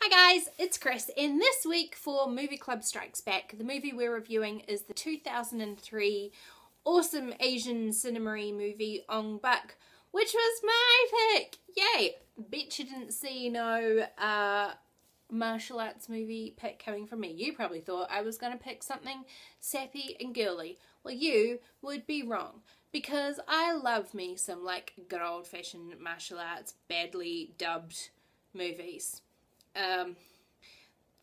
Hi guys, it's Chris, and this week for Movie Club Strikes Back, the movie we're reviewing is the 2003 awesome Asian cinema movie Ong Bak, which was my pick! Yay! Bet you didn't see no martial arts movie pick coming from me. You probably thought I was going to pick something sappy and girly. Well, you would be wrong, because I love me some like good old-fashioned martial arts, badly dubbed movies.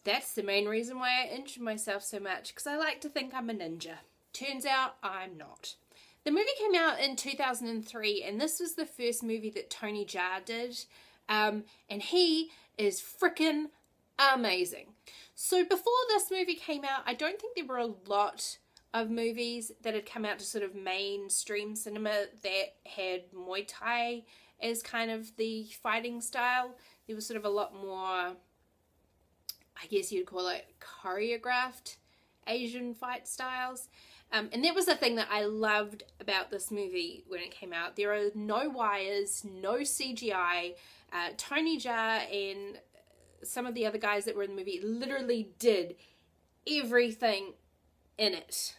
That's the main reason why I injured myself so much, because I like to think I'm a ninja. Turns out I'm not. The movie came out in 2003, and this was the first movie that Tony Jaa did, and he is frickin' amazing. So before this movie came out, I don't think there were a lot of movies that had come out to sort of mainstream cinema that had Muay Thai as kind of the fighting style. There was sort of a lot more, I guess you'd call it, choreographed Asian fight styles. And that was the thing that I loved about this movie when it came out. There are no wires, no CGI. Tony Jaa and some of the other guys that were in the movie literally did everything in it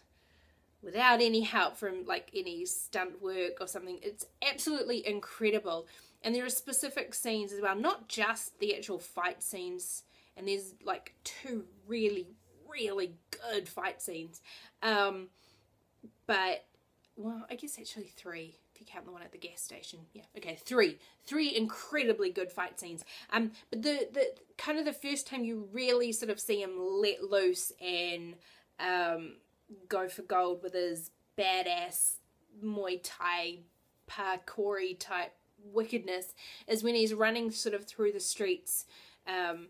without any help from like any stunt work or something. It's absolutely incredible. And there are specific scenes as well, not just the actual fight scenes, and there's like two really, really good fight scenes. But, well, I guess actually three, if you count the one at the gas station. Yeah, okay, three incredibly good fight scenes. But the kind of the first time you really sort of see him let loose and go for gold with his badass Muay Thai parkour type wickedness is when he's running sort of through the streets, and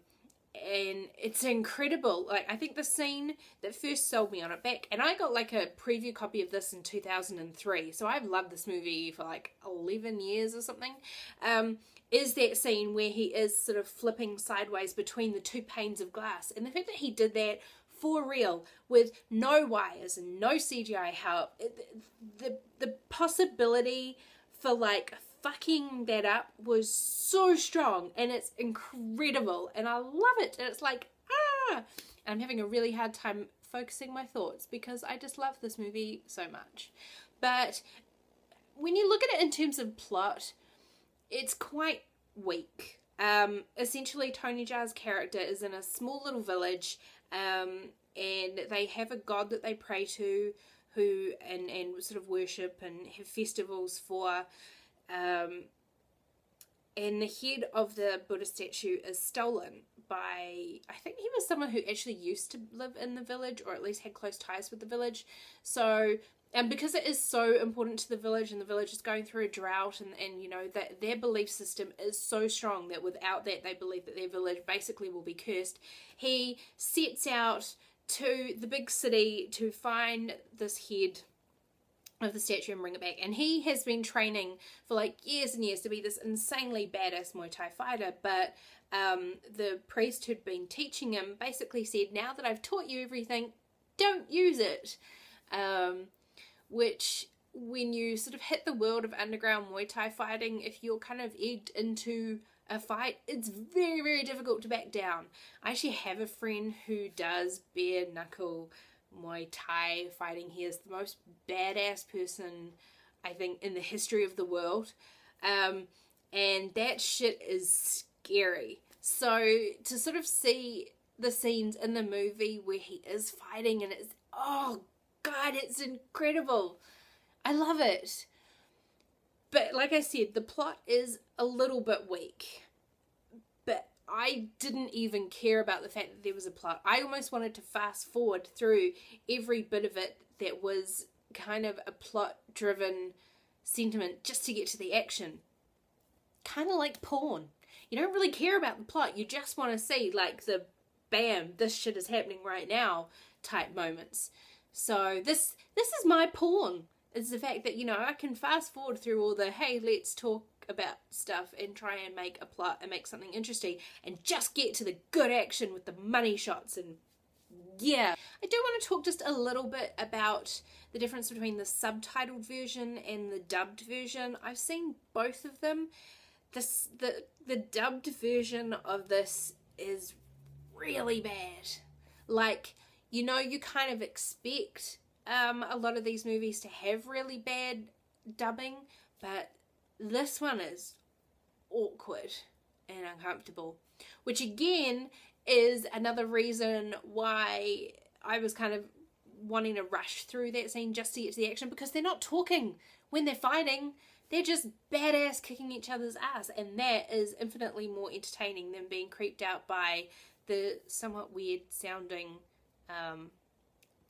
it's incredible. Like, I think the scene that first sold me on it back, and I got like a preview copy of this in 2003, so I've loved this movie for like 11 years or something, is that scene where he is sort of flipping sideways between the two panes of glass. And the fact that he did that for real with no wires and no CGI help, the possibility for like fucking that up was so strong, and it's incredible, and I love it. And it's like, I'm having a really hard time focusing my thoughts because I just love this movie so much. But when you look at it in terms of plot, it's quite weak. Essentially, Tony Jaa's character is in a small little village, and they have a god that they pray to, who and sort of worship and have festivals for. And the head of the Buddha statue is stolen by, I think he was someone who actually used to live in the village, or at least had close ties with the village. So, and because it is so important to the village, and the village is going through a drought, and you know, that their belief system is so strong that without that they believe that their village basically will be cursed, he sets out to the big city to find this head of the statue and bring it back. And he has been training for like years and years to be this insanely badass Muay Thai fighter, but the priest who'd been teaching him basically said, now that I've taught you everything, don't use it. Which, when you sort of hit the world of underground Muay Thai fighting, if you're kind of egged into a fight, it's very, very difficult to back down. I actually have a friend who does bare knuckle Muay Thai fighting. He is the most badass person, I think, in the history of the world. And that shit is scary. So to sort of see the scenes in the movie where he is fighting, and it's, oh God, it's incredible. I love it. But like I said, the plot is a little bit weak. But I didn't even care about the fact that there was a plot. I almost wanted to fast forward through every bit of it that was kind of a plot-driven sentiment just to get to the action. Kind of like porn. You don't really care about the plot. You just want to see like the bam, this shit is happening right now type moments. So this is my porn. It's the fact that, you know, I can fast forward through all the, hey, let's talk about stuff and try and make a plot and make something interesting and just get to the good action with the money shots. And yeah, I do want to talk just a little bit about the difference between the subtitled version and the dubbed version. I've seen both of them. The dubbed version of this is really bad. Like, you know, you kind of expect a lot of these movies to have really bad dubbing, but this one is awkward and uncomfortable, which again is another reason why I was kind of wanting to rush through that scene just to get to the action, because they're not talking when they're fighting. They're just badass kicking each other's ass, and that is infinitely more entertaining than being creeped out by the somewhat weird sounding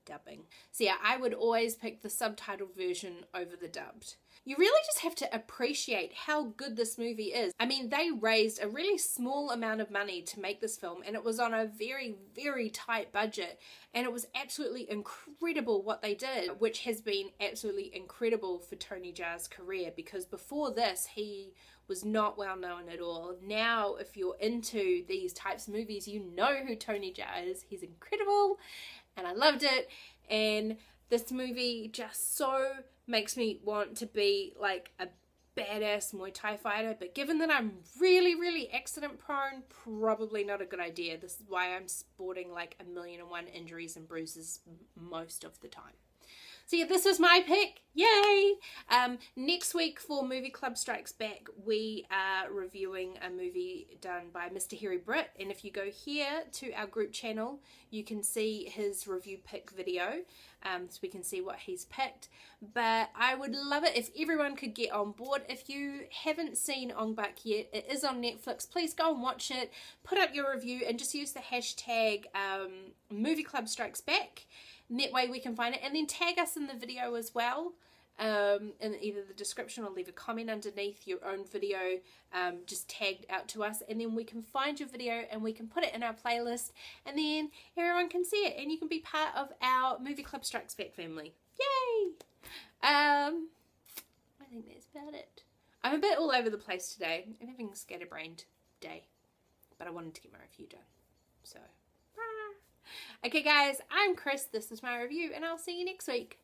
dubbing. So yeah, I would always pick the subtitled version over the dubbed. You really just have to appreciate how good this movie is. I mean, they raised a really small amount of money to make this film, and it was on a very, very tight budget, and it was absolutely incredible what they did, which has been absolutely incredible for Tony Jaa's career, because before this, he was not well known at all. Now, if you're into these types of movies, you know who Tony Jaa is. He's incredible, and I loved it, and this movie just so makes me want to be like a badass Muay Thai fighter, but given that I'm really, really accident prone, probably not a good idea. This is why I'm sporting like 1,000,001 injuries and bruises most of the time. So yeah, this was my pick. Yay! Next week for Movie Club Strikes Back, we are reviewing a movie done by Mr. Harry Britt, and if you go here to our group channel, you can see his review pick video, so we can see what he's picked. But I would love it if everyone could get on board. If you haven't seen Ong Bak yet, it is on Netflix. Please go and watch it, put up your review, and just use the hashtag Movie Club Strikes Back. And that way we can find it, and then tag us in the video as well, in either the description, or leave a comment underneath your own video, just tagged out to us, and then we can find your video and we can put it in our playlist, and then everyone can see it, and you can be part of our Movie Club Strikes Back family. Yay! I think that's about it. I'm a bit all over the place today. I'm having a scatterbrained day, but I wanted to get my review done, so. Okay guys, I'm Chris, this is my review, and I'll see you next week.